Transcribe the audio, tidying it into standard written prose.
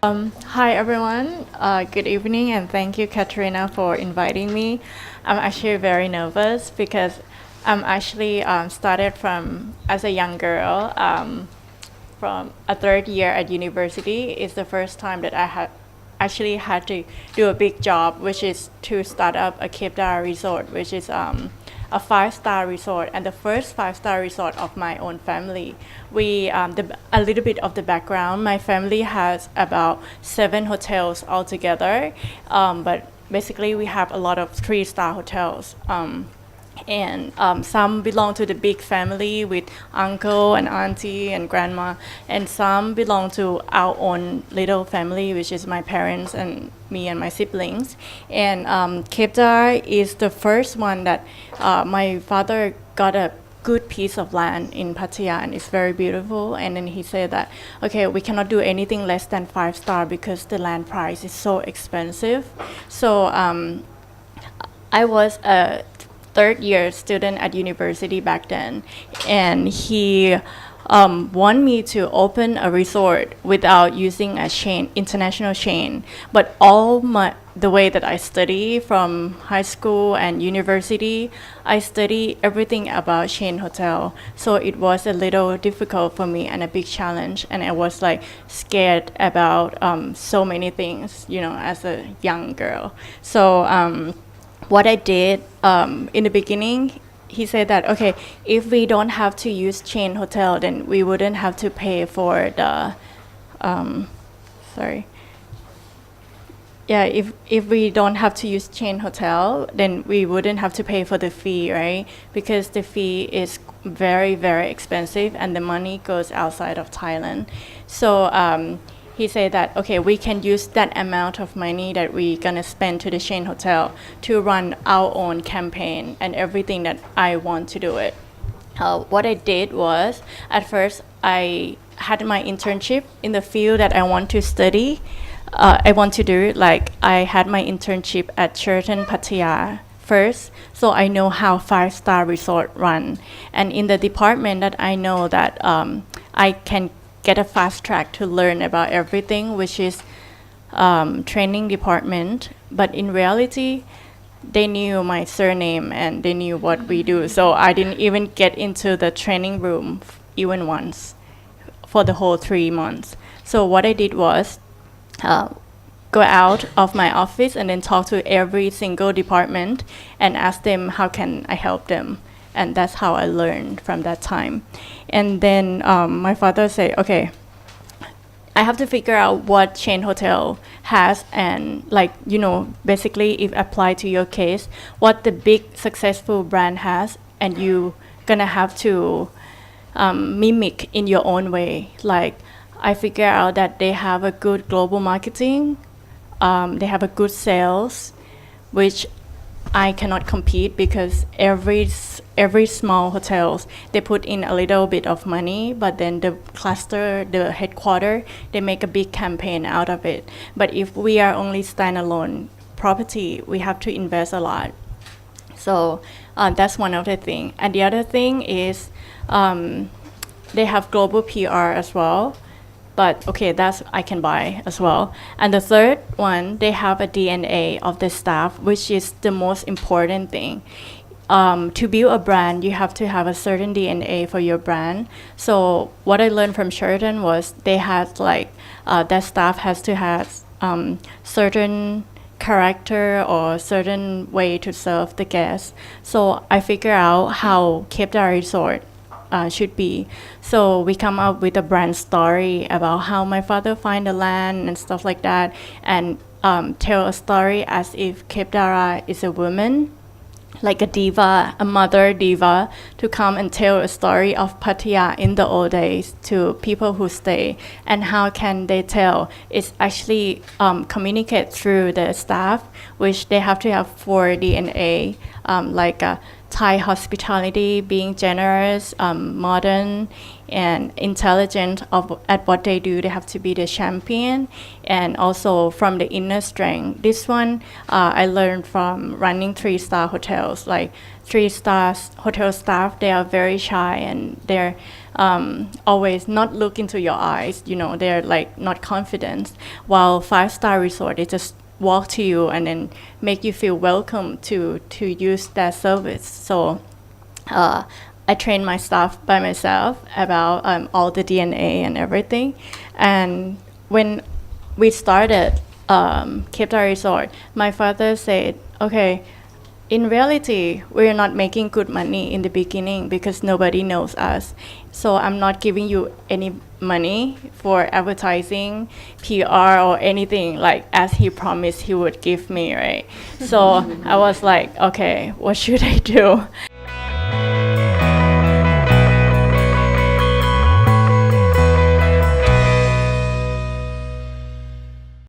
Hi everyone, good evening and thank you Katrina for inviting me. I'm actually very nervous because I'm actually started from as a young girl from a third year at university. It's the first time that I had actually had to do a big job, which is to start up a Cape Dara resort, which is a five-star resort and the first five-star resort of my own family. A little bit of the background, my family has about 7 hotels altogether, but basically we have a lot of three-star hotels. And some belong to the big family with uncle and auntie and grandma, and some belong to our own little family, which is my parents and me and my siblings. And Cape Dar is the first one that my father got a good piece of land in Pattaya, and it's very beautiful. And then he said that, okay, we cannot do anything less than 5-star because the land price is so expensive. So I was a third year student at university back then, and he wanted me to open a resort without using a chain, international chain. But the way that I study from high school and university, I study everything about chain hotel. So it was a little difficult for me and a big challenge, and I was like scared about so many things, as a young girl. So what I did in the beginning, he said that, okay, if we don't have to use chain hotel, then we wouldn't have to pay for the, sorry. Yeah, if we don't have to use chain hotel, then we wouldn't have to pay for the fee, right? Because the fee is very, very expensive and the money goes outside of Thailand. So he said that, okay, we can use that amount of money that we're going to spend to the chain hotel to run our own campaign and everything that I want to do it. What I did was, at first, I had my internship in the field that I want to study. I want to do, like, I had my internship at Sheraton Pattaya first, so I know how five-star resort run. And in the department that I know that I can get a fast track to learn about everything, which is training department. But in reality, they knew my surname and they knew what we do. So I didn't even get into the training room even once for the whole 3 months. So what I did was go out of my office and then talk to every single department and ask them how can I help them. And that's how I learned from that time. And then my father said, okay, I have to figure out what chain hotel has, and basically if apply to your case, what the big successful brand has, and you gonna have to mimic in your own way. Like, I figure out that they have a good global marketing, they have a good sales, which I cannot compete because every small hotels, they put in a little bit of money, but then the cluster, the headquarter, they make a big campaign out of it. But if we are only standalone property, we have to invest a lot. So that's one of the things. And the other thing is they have global PR as well. But okay, that's I can buy as well. And the third one, they have a DNA of the staff, which is the most important thing. To build a brand, you have to have a certain DNA for your brand. So what I learned from Sheraton was they had that staff has to have certain character or certain way to serve the guests. So I figure out how Cape Dara Resort should be. So we come up with a brand story about how my father find the land and stuff like that, and tell a story as if Cape Dara is a woman, like a diva, a mother diva, to come and tell a story of Pattaya in the old days to people who stay. And how can they tell? It's actually communicate through the staff, which they have to have 4 DNA, like Thai hospitality, being generous, modern, and intelligent at what they do. They have to be the champion, and also from the inner strength. This one I learned from running 3-star hotels. Like 3-star hotel staff, they are very shy, and they're always not look into your eyes. They're like not confident. While 5-star resort, they just walk to you and then make you feel welcome to use their service. So I train my staff by myself about all the DNA and everything. And when we started Cape Town Resort, my father said, okay, in reality, we're not making good money in the beginning because nobody knows us. So I'm not giving you any money for advertising, PR, or anything like as he promised he would give me, right? So I was like, okay, what should I do?